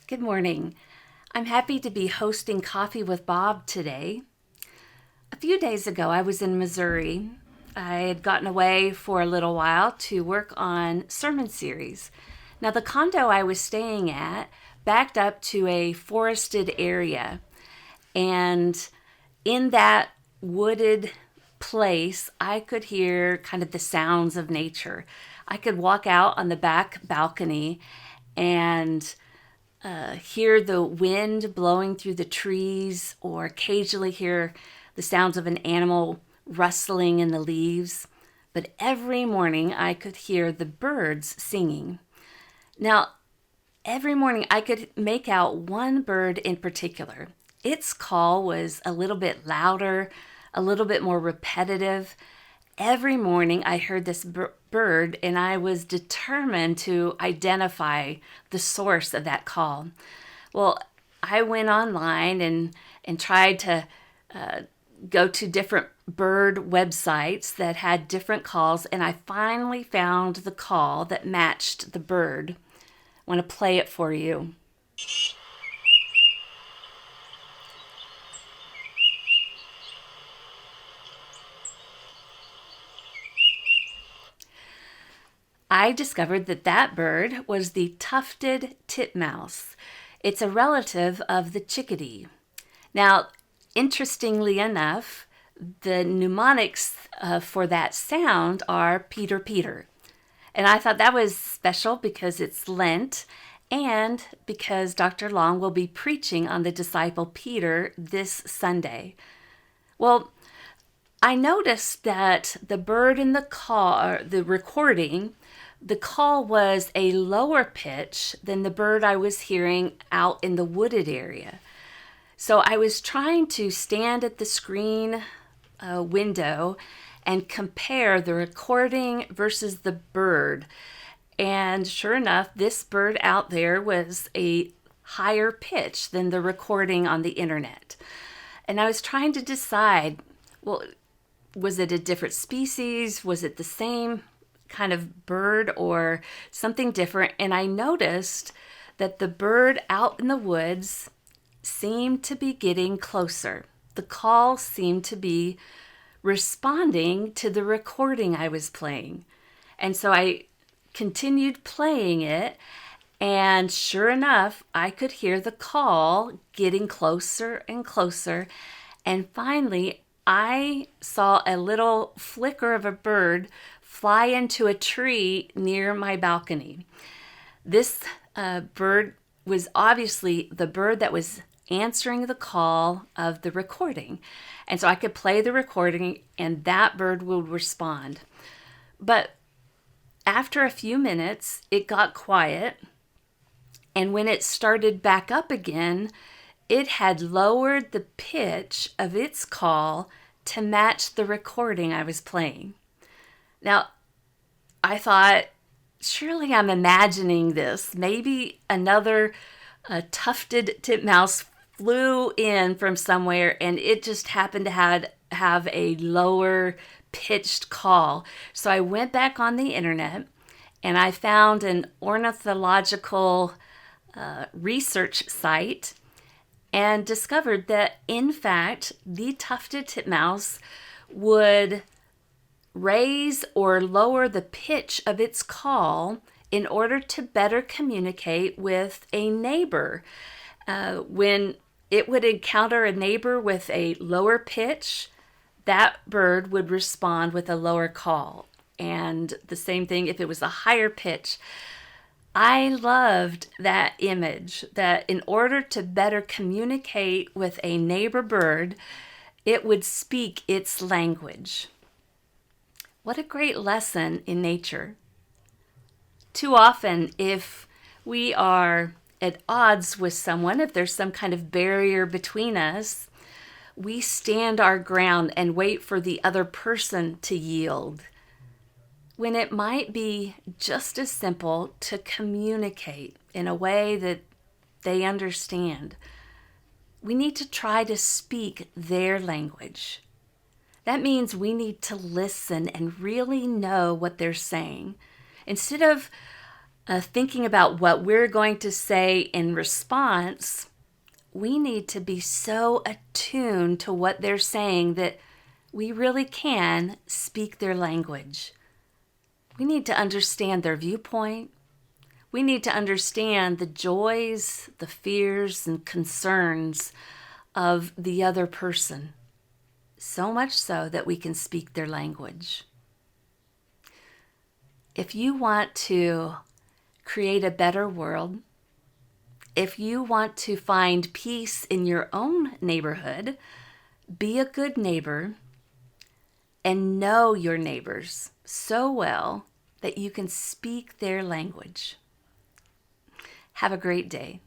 Good morning. I'm happy to be hosting Coffee with Bob today. A few days ago, I was in Missouri. I had gotten away for a little while to work on sermon series. Now, the condo I was staying at backed up to a forested area, and in that wooded place, I could hear kind of the sounds of nature. I could walk out on the back balcony and hear the wind blowing through the trees, or occasionally hear the sounds of an animal rustling in the leaves. But every morning I could hear the birds singing. Now, every morning I could make out one bird in particular. Its call was a little bit louder, a little bit more repetitive. Every morning I heard this bird, and I was determined to identify the source of that call. Well, I went online and tried to go to different bird websites that had different calls, and I finally found the call that matched the bird. I want to play it for you. I discovered that that bird was the tufted titmouse. It's a relative of the chickadee. Now, interestingly enough, the mnemonics for that sound are Peter, Peter. And I thought that was special because it's Lent and because Dr. Long will be preaching on the disciple Peter this Sunday. Well, I noticed that the bird in the call, the recording, the call was a lower pitch than the bird I was hearing out in the wooded area. So I was trying to stand at the screen window and compare the recording versus the bird. And sure enough, this bird out there was a higher pitch than the recording on the internet. And I was trying to decide, well, was it a different species? Was it the same kind of bird or something different? And I noticed that the bird out in the woods seemed to be getting closer. The call seemed to be responding to the recording I was playing. And so I continued playing it, and sure enough, I could hear the call getting closer and closer. And finally, I saw a little flicker of a bird fly into a tree near my balcony. This bird was obviously the bird that was answering the call of the recording. And so I could play the recording and that bird would respond. But after a few minutes, it got quiet. And when it started back up again, it had lowered the pitch of its call to match the recording I was playing. Now, I thought, surely I'm imagining this. Maybe another tufted titmouse flew in from somewhere and it just happened to have a lower pitched call. So I went back on the internet and I found an ornithological research site and discovered that, in fact, the tufted titmouse would raise or lower the pitch of its call in order to better communicate with a neighbor. When it would encounter a neighbor with a lower pitch, that bird would respond with a lower call. And the same thing if it was a higher pitch. I loved that image, that in order to better communicate with a neighbor bird, it would speak its language. What a great lesson in nature. Too often, if we are at odds with someone, if there's some kind of barrier between us, we stand our ground and wait for the other person to yield, when it might be just as simple to communicate in a way that they understand. We need to try to speak their language. That means we need to listen and really know what they're saying. Instead of thinking about what we're going to say in response, we need to be so attuned to what they're saying that we really can speak their language. We need to understand their viewpoint. We need to understand the joys, the fears, and concerns of the other person, so much so that we can speak their language. If you want to create a better world, if you want to find peace in your own neighborhood, be a good neighbor and know your neighbors so well that you can speak their language. Have a great day.